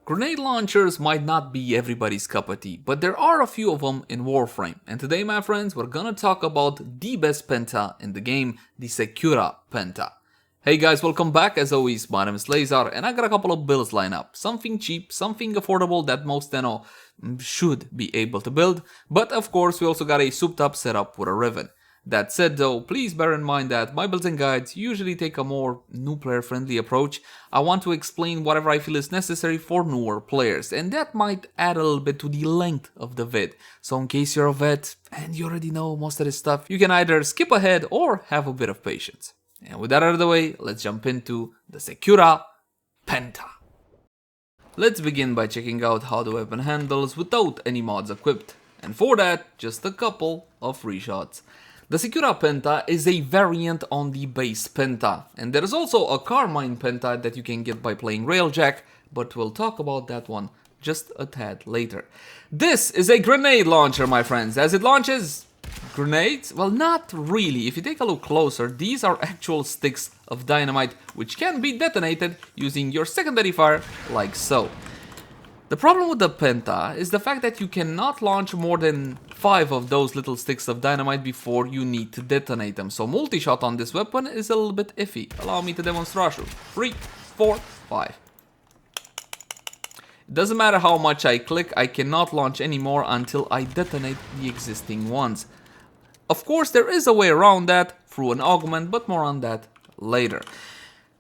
Grenade launchers might not be everybody's cup of tea, but there are a few of them in Warframe. And today, my friends, we're gonna talk about the best Penta in the game, the Secura Penta. Hey guys, welcome back. As always, my name is Leyzar, and I got a couple of builds lined up. Something cheap, something affordable that most should be able to build. But of course, we also got a souped up setup with a Riven. That said though, please bear in mind that my builds and guides usually take a more new player friendly approach. I want to explain whatever I feel is necessary for newer players, and that might add a little bit to the length of the vid. So in case you're a vet and you already know most of this stuff, you can either skip ahead or have a bit of patience. And with that out of the way, let's jump into the Secura Penta. Let's begin by checking out how the weapon handles without any mods equipped. And for that, just a couple of free shots. The Secura Penta is a variant on the base Penta, and there is also a Carmine Penta that you can get by playing Railjack, but we'll talk about that one just a tad later. This is a grenade launcher, my friends. As it launches grenades? Well, not really. If you take a look closer, these are actual sticks of dynamite which can be detonated using your secondary fire like so. The problem with the Penta is the fact that you cannot launch more than 5 of those little sticks of dynamite before you need to detonate them. So multi-shot on this weapon is a little bit iffy. Allow me to demonstrate. 3, 4, 5. It doesn't matter how much I click, I cannot launch anymore until I detonate the existing ones. Of course, there is a way around that through an augment, but more on that later.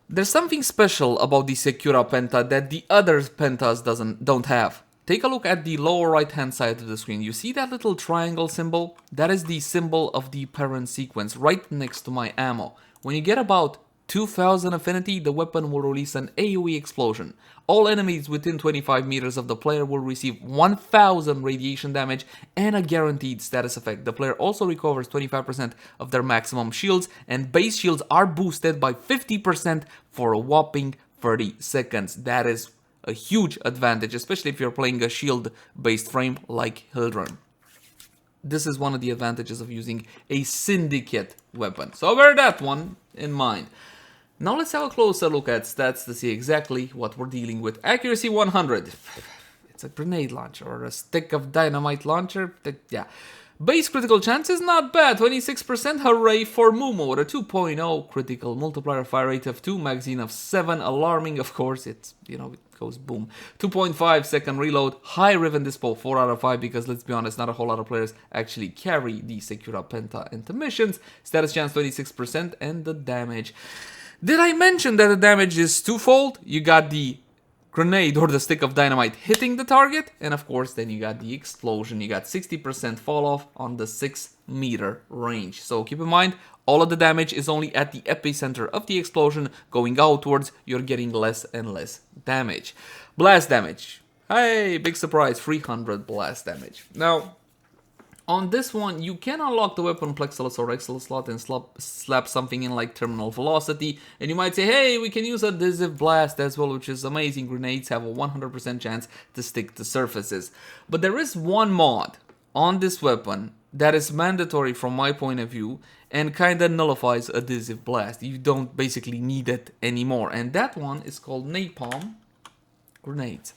There's something special about the Secura Penta that the other Pentas don't have. Take a look at the lower right hand side of the screen. You see that little triangle symbol? That is the symbol of the Perrin Sequence right next to my ammo. When you get about 2000 affinity, the weapon will release an AoE explosion. All enemies within 25 meters of the player will receive 1000 radiation damage and a guaranteed status effect. The player also recovers 25% of their maximum shields, and base shields are boosted by 50% for a whopping 30 seconds. That is a huge advantage, especially if you're playing a shield-based frame like Hildrun. This is one of the advantages of using a syndicate weapon. So bear that one in mind. Now let's have a closer look at stats to see exactly what we're dealing with. Accuracy 100. It's a grenade launcher or a stick of dynamite launcher. Yeah. Base critical chance is not bad. 26%. Hooray for Mumu with a 2.0 critical multiplier, fire rate of 2, magazine of 7. Alarming, of course. It's, it goes boom. 2.5 second reload. High Riven Dispo, 4 out of 5, because let's be honest, not a whole lot of players actually carry the Secura Penta into missions. Status chance 26%, and the damage. Did I mention that the damage is twofold? You got the grenade or the stick of dynamite hitting the target, and of course then you got the explosion. You got 60% fall off on the 6 meter range. So keep in mind, all of the damage is only at the epicenter of the explosion. Going outwards, you're getting less and less damage. Blast damage. Hey, big surprise, 300 blast damage. Now, on this one, you can unlock the weapon Plexalus or Exilus slot and slap something in like Terminal Velocity. And you might say, hey, we can use Adhesive Blast as well, which is amazing. Grenades have a 100% chance to stick to surfaces. But there is one mod on this weapon that is mandatory from my point of view and kind of nullifies Adhesive Blast. You don't basically need it anymore. And that one is called Napalm Grenades.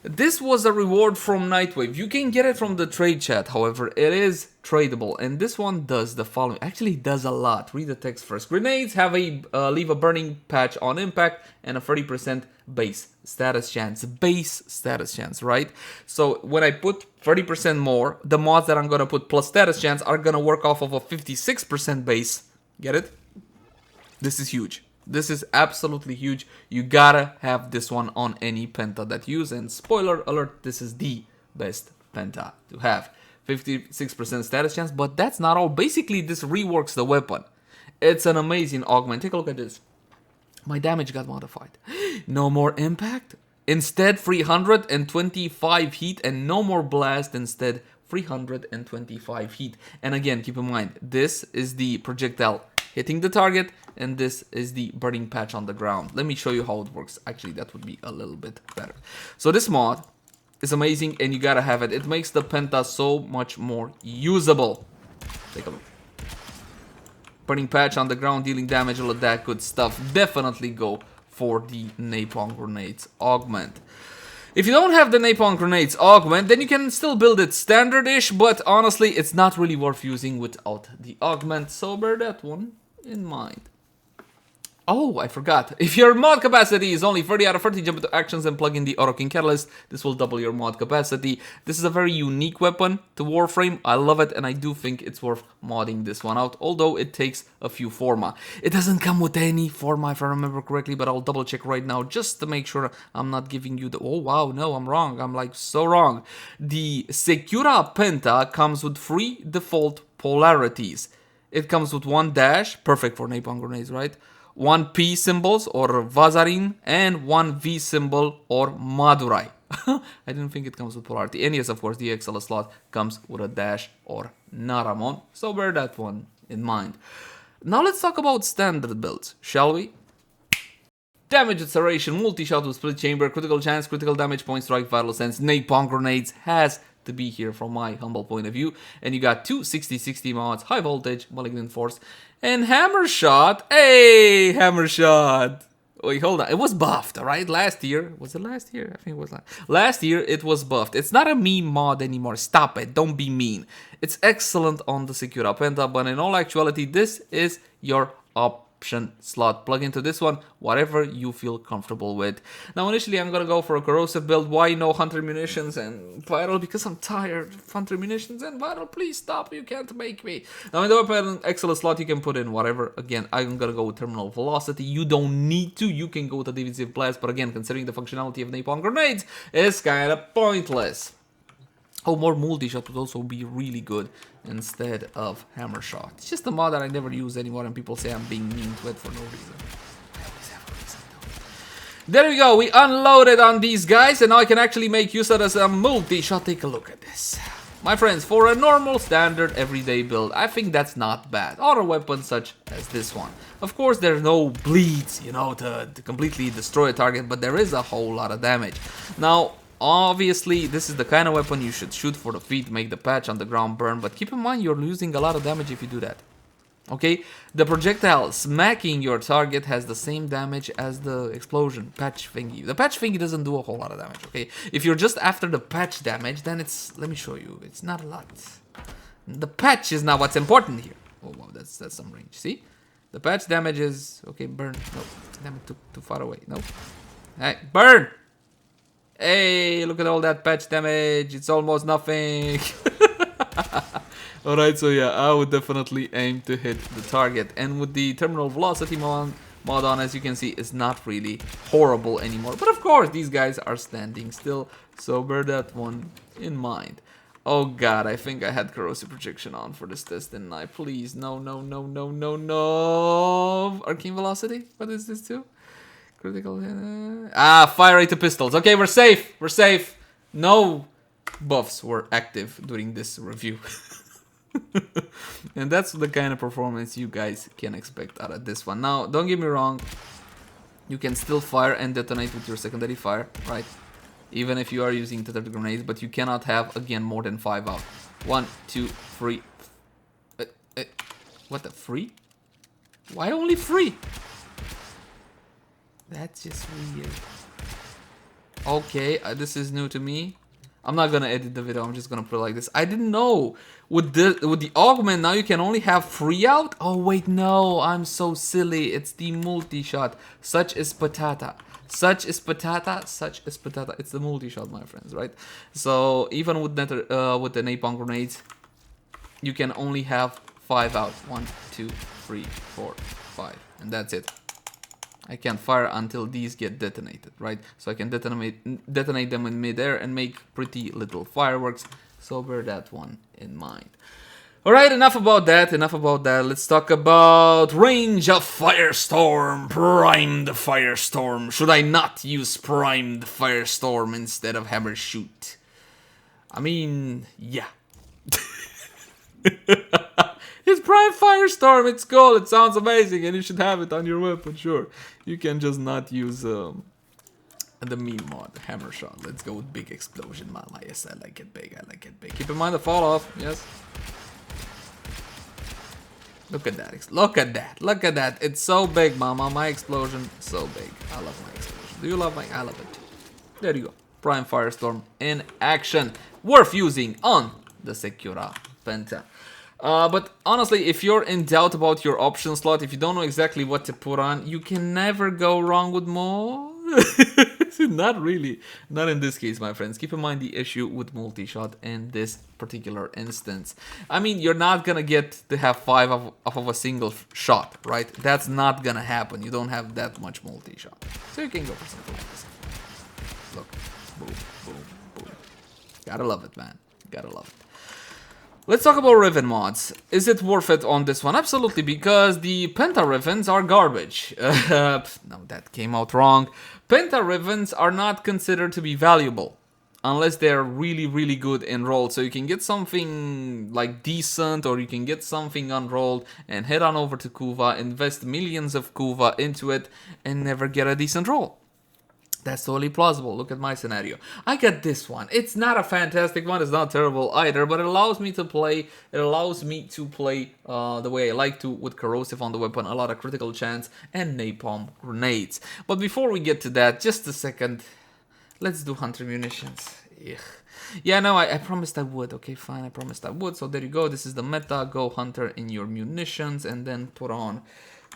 This was a reward from Nightwave. You can get it from the trade chat, however, it is tradable. And this one does the following. Actually, it does a lot. Read the text first. Grenades have leave a burning patch on impact and a 30% base status chance. Base status chance, right? So when I put 30% more, the mods that I'm going to put plus status chance are going to work off of a 56% base. Get it? This is huge. This is absolutely huge. You gotta have this one on any Penta that you use. And spoiler alert, this is the best Penta to have. 56% status chance, but that's not all. Basically, this reworks the weapon. It's an amazing augment. Take a look at this. My damage got modified. No more impact. Instead, 325 heat, and no more blast. Instead, 325 heat. And again, keep in mind, this is the projectile hitting the target, and this is the burning patch on the ground. Let me show you how it works. Actually, that would be a little bit better. So this mod is amazing, and you gotta have it. It makes the Penta so much more usable. Take a look. Burning patch on the ground, dealing damage, all of that good stuff. Definitely go for the Napalm Grenades augment. If you don't have the Napalm Grenades augment, then you can still build it standard-ish, but honestly, it's not really worth using without the augment, so bear that one in mind. Oh, I forgot. If your mod capacity is only 30 out of 30, jump into actions and plug in the Auto King Catalyst. This will double your mod capacity. This is a very unique weapon to Warframe. I love it, and I do think it's worth modding this one out, although it takes a few forma. It doesn't come with any forma, if I remember correctly, but I'll double check right now just to make sure I'm not giving you the... Oh, wow, no, I'm wrong. I'm like so wrong. The Secura Penta comes with 3 default polarities. It comes with 1 dash, perfect for Napalm Grenades, right? 1 P symbols or Vazarin, and 1 V symbol or Madurai. I didn't think it comes with polarity. And yes, of course, the XL slot comes with a dash or Naramon, so bear that one in mind. Now let's talk about standard builds, shall we? Damage acceleration, multi-shot with split chamber, critical chance, critical damage, point strike, vital sense, Napalm Grenades has to be here from my humble point of view. And you got 2 60-60 mods, high voltage, malignant force, and hammer shot. Hey, hammer shot. Wait, hold on. It was buffed, right? Last year. Was it last year? I think it was last year. It was buffed. It's not a meme mod anymore. Stop it. Don't be mean. It's excellent on the Secura Penta, but in all actuality, this is your option slot. Plug into this one whatever you feel comfortable with. Now initially I'm gonna go for a corrosive build. Why no Hunter Munitions and Vital? Because I'm tired of Hunter Munitions and Vital. Please stop, you can't make me. Now in the weapon XL slot you can put in whatever. Again, I'm gonna go with Terminal Velocity. You don't need to, you can go with a Divisive Blast, but again, considering the functionality of Napalm Grenades, it's kinda pointless. Oh, more multi-shot would also be really good instead of hammer shot. It's just a mod that I never use anymore, and people say I'm being mean to it for no reason. I always have a reason though. There we go, we unloaded on these guys, and now I can actually make use of this multi-shot. Take a look at this. My friends, for a normal, standard, everyday build, I think that's not bad. Auto weapons such as this one. Of course, there's no bleeds, you know, to completely destroy a target, but there is a whole lot of damage. Now, obviously, this is the kind of weapon you should shoot for the feet, make the patch on the ground burn, but keep in mind you're losing a lot of damage if you do that. Okay, the projectile smacking your target has the same damage as the explosion patch thingy. The patch thingy doesn't do a whole lot of damage, okay? If you're just after the patch damage, then it's, let me show you, it's not a lot. The patch is not what's important here. Oh wow, that's some range, see? The patch damage is, okay, burn, no, damn it, too far away, no. Hey, burn! Hey, look at all that patch damage. It's almost nothing. Alright, so yeah, I would definitely aim to hit the target. And with the Terminal Velocity mod on, as you can see, it's not really horrible anymore. But of course, these guys are standing still. So bear that one in mind. Oh god, I think I had Corrosive Projection on for this test, didn't I? Please, no, no, no, no, no, no. Arcane Velocity? What is this too? Critical. Fire rate to pistols. Okay, we're safe. We're safe. No buffs were active during this review. And that's the kind of performance you guys can expect out of this one. Now, don't get me wrong. You can still fire and detonate with your secondary fire, right? Even if you are using tethered grenades, but you cannot have, again, more than 5 out. 1, 2, 3. What the? 3? Why only 3? That's just weird. Okay, this is new to me. I'm not gonna edit the video, I'm just gonna put it like this. I didn't know. With the augment, now you can only have 3 out? Oh wait, no, I'm so silly. It's the multi-shot. Such is patata. Such is patata, such is patata. It's the multi-shot, my friends, right? So, even with the Napalm Grenades, you can only have 5 out. 1, 2, 3, 4, 5. And that's it. I can't fire until these get detonated, right? So I can detonate them in midair and make pretty little fireworks. So bear that one in mind. Alright, enough about that, Let's talk about range of Firestorm. Primed Firestorm. Should I not use Primed Firestorm instead of Hammer Shoot? I mean, yeah. It's Prime Firestorm, it's cool, it sounds amazing, and you should have it on your weapon, sure. You can just not use the meme mod, Hammer Shot. Let's go with Big Explosion, mama. Yes, I like it big, I like it big. Keep in mind the fall off, yes. Look at that, look at that, look at that. It's so big, mama. My explosion, so big. I love my explosion. Do you love my? I love it. There you go. Prime Firestorm in action. Worth using on the Secura Penta. But honestly, if you're in doubt about your option slot, if you don't know exactly what to put on, you can never go wrong with more. Not really. Not in this case, my friends. Keep in mind the issue with multi-shot in this particular instance. I mean, you're not gonna get to have 5 of a single shot, right? That's not gonna happen. You don't have that much multi-shot. So you can go for something like this. Look. Boom, boom, boom. Gotta love it, man. Gotta love it. Let's talk about Riven Mods. Is it worth it on this one? Absolutely, because the Penta Rivens are garbage. No, that came out wrong. Penta Rivens are not considered to be valuable unless they're really, really good enrolled. So you can get something like decent, or you can get something unrolled and head on over to Kuva, invest millions of Kuva into it, and never get a decent roll. That's totally plausible. Look at my scenario. I got this one. It's not a fantastic one. It's not terrible either, but it allows me to play. It allows me to play the way I like to, with corrosive on the weapon, a lot of critical chance, and Napalm Grenades. But before we get to that, just a second. Let's do Hunter Munitions. Ugh. Yeah, no, I promised I would. Okay, fine. I promised I would. So there you go. This is the meta. Go Hunter in your munitions, and then put on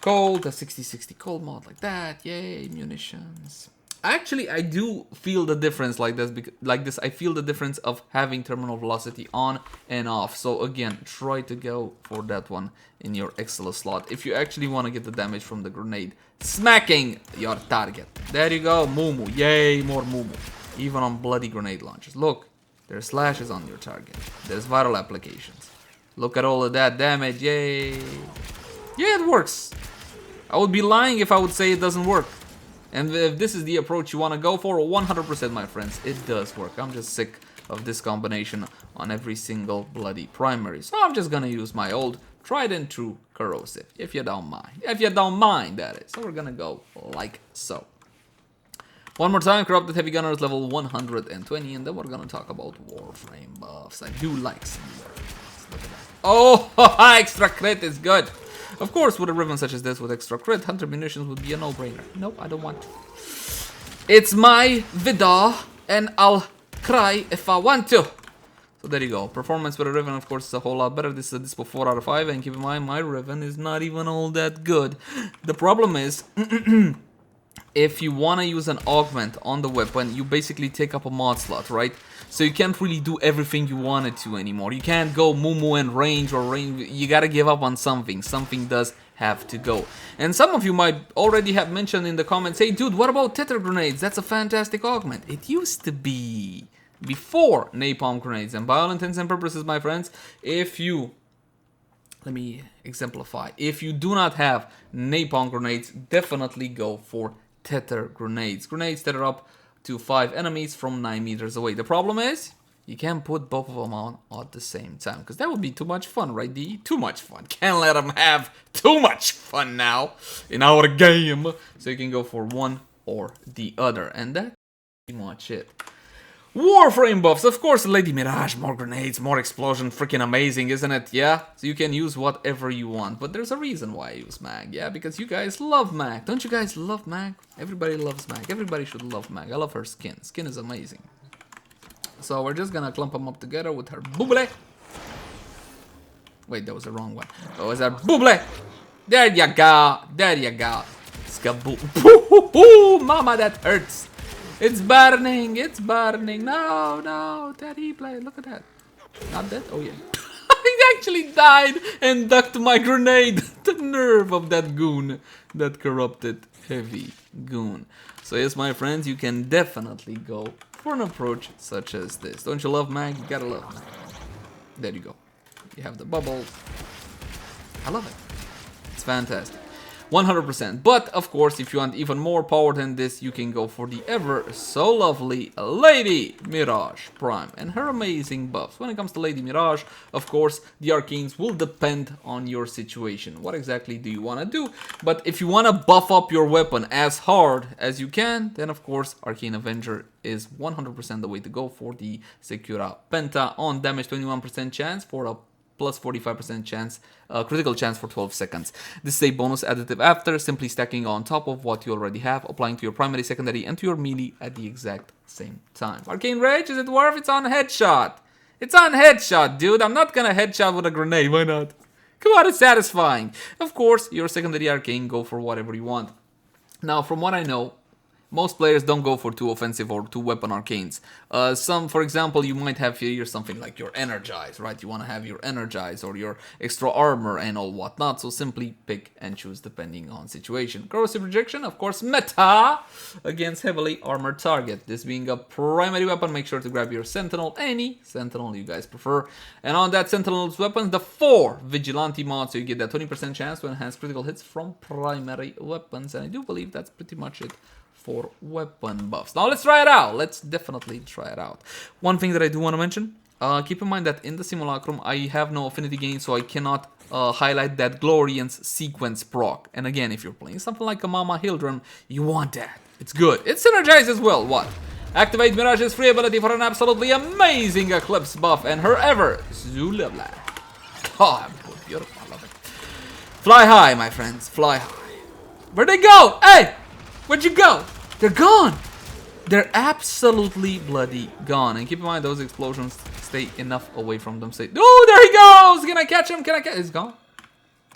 cold, a 60-60 cold mod like that. Yay, munitions. Actually, I do feel the difference like this. I feel the difference of having terminal velocity on and off. So again, try to go for that one in your Excel slot if you actually want to get the damage from the grenade smacking your target. There you go, Mumu. Yay, more Mumu. Even on bloody grenade launchers. Look, there's slashes on your target. There's viral applications. Look at all of that damage. Yay. Yeah, it works. I would be lying if I would say it doesn't work. And if this is the approach you want to go for, 100%, my friends, it does work. I'm just sick of this combination on every single bloody primary. So I'm just gonna use my old tried and true corrosive, if you don't mind. If you don't mind, that is. So we're gonna go like so. One more time, Corrupted Heavy Gunners level 120, and then we're gonna talk about Warframe buffs. I do like some Warframes. Look at that. Oh, extra crit is good. Of course, with a Riven such as this, with extra crit, Hunter Munitions would be a no-brainer. Nope, I don't want to. It's my vida, and I'll cry if I want to. So there you go. Performance with a Riven, of course, is a whole lot better. This is a Dispo 4 out of 5, and keep in mind, my Riven is not even all that good. The problem is, if you want to use an augment on the weapon, you basically take up a mod slot, right? So you can't really do everything you wanted to anymore. You can't go Mumu and range or range. You gotta give up on something. Something does have to go. And some of you might already have mentioned in the comments, hey dude, what about tether grenades? That's a fantastic augment. It used to be before Napalm Grenades. And by all intents and purposes, my friends, if you... Let me exemplify. If you do not have Napalm Grenades, definitely go for tether grenades. Grenades that are up to 5 enemies from 9 meters away. The problem is, you can't put both of them on at the same time, because that would be too much fun, right, D? Too much fun. Can't let them have too much fun now in our game. So you can go for one or the other, and that's pretty much it. Warframe buffs, of course, Lady Mirage, more grenades, more explosion, freaking amazing, isn't it? Yeah, so you can use whatever you want, but there's a reason why I use mag, yeah, because you guys love mag. Don't you guys love mag? Everybody loves mag. Everybody should love mag. I love her skin. Skin is amazing. So we're just gonna clump them up together with her booble. Wait, that was the wrong one. Oh, is that booble? There you go. There you go. Skaboo. Mama, that hurts. It's burning, it's burning. No, no, Daddy play. Look at that. Not dead? Oh yeah. He actually died and ducked my grenade. The nerve of that goon. That corrupted heavy goon. So yes, my friends, you can definitely go for an approach such as this. Don't you love mag? You gotta love mag. There you go. You have the bubbles. I love it. It's fantastic. 100%. But, of course, if you want even more power than this, you can go for the ever so lovely Lady Mirage Prime and her amazing buffs. When it comes to Lady Mirage, of course, the Arcanes will depend on your situation. What exactly do you want to do? But if you want to buff up your weapon as hard as you can, then, of course, Arcane Avenger is 100% the way to go for the Secura Penta on damage 21% chance for a plus 45% chance, critical chance for 12 seconds. This is a bonus additive after, simply stacking on top of what you already have, applying to your primary, secondary, and to your melee at the exact same time. Arcane Rage, is it worth? It's on headshot. It's on headshot, dude. I'm not gonna headshot with a grenade. Why not? Come on, it's satisfying. Of course, your secondary arcane, go for whatever you want. Now, from what I know, most players don't go for 2 offensive or 2 weapon arcanes. Some, for example, you might have here something like your Energize, right? You want to have your Energize or your extra armor and all whatnot, so simply pick and choose depending on situation. Corrosive Rejection, of course, meta against heavily armored target. This being a primary weapon, make sure to grab your Sentinel, any Sentinel you guys prefer. And on that Sentinel's weapons, the 4 Vigilante mod, so you get that 20% chance to enhance critical hits from primary weapons. And I do believe that's pretty much it for weapon buffs. Now let's try it out. Let's definitely try it out. One thing that I do want to mention, keep in mind that in the simulacrum I have no affinity gain, so I cannot highlight that Glorian's sequence proc. And again, if you're playing something like a Mama Hildrum, you want that. It's good. It's synergized as well. What? Activate Mirage's free ability for an absolutely amazing Eclipse buff and her ever Zulabla. Oh, beautiful. I love it. Fly high, my friends. Fly high. Where'd they go? Hey! Where'd you go? They're gone. They're absolutely bloody gone. And keep in mind, those explosions stay enough away from them. Say, oh, there he goes. Can I catch him? Can I catch him? He's gone.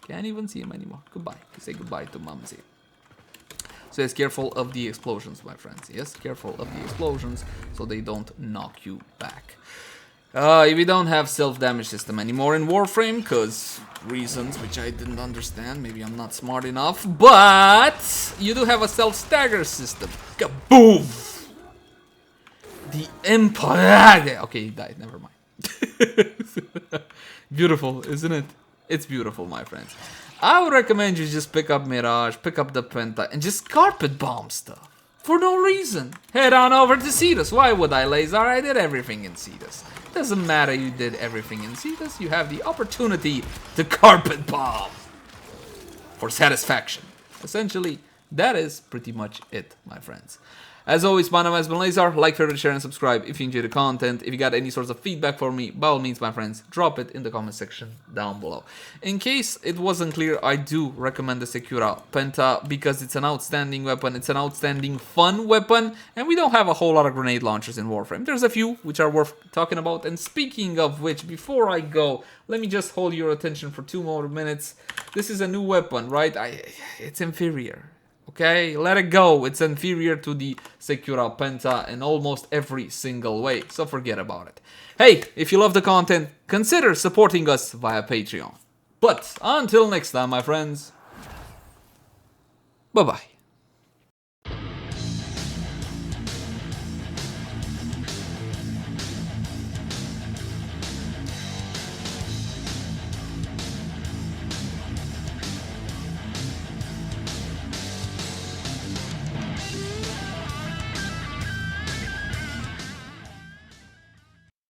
Can't even see him anymore. Goodbye. Say goodbye to Mumsy. So yes, careful of the explosions, my friends. Yes, careful of the explosions so they don't knock you back. We don't have self-damage system anymore in Warframe, because reasons which I didn't understand. Maybe I'm not smart enough, but you do have a self-stagger system. Kaboom! The Empire. Okay, he died. Never mind. Beautiful, isn't it? It's beautiful, my friends. I would recommend you just pick up Mirage, pick up the Penta, and just carpet bomb stuff. For no reason. Head on over to Cetus. Why would I, Lazar? I did everything in Cetus. Doesn't matter you did everything in Cetus. You have the opportunity to carpet bomb. For satisfaction. Essentially, that is pretty much it, my friends. As always, my name has been Lazar. Like, favorite, share, and subscribe if you enjoy the content. If you got any sorts of feedback for me, by all means, my friends, drop it in the comment section down below. In case it wasn't clear, I do recommend the Secura Penta because it's an outstanding weapon. It's an outstanding fun weapon, and we don't have a whole lot of grenade launchers in Warframe. There's a few which are worth talking about, and speaking of which, before I go, let me just hold your attention for 2 more minutes. This is a new weapon, right? It's inferior. Okay, let it go. It's inferior to the Secura Penta in almost every single way, so forget about it. Hey, if you love the content, consider supporting us via Patreon. But until next time, my friends, bye-bye.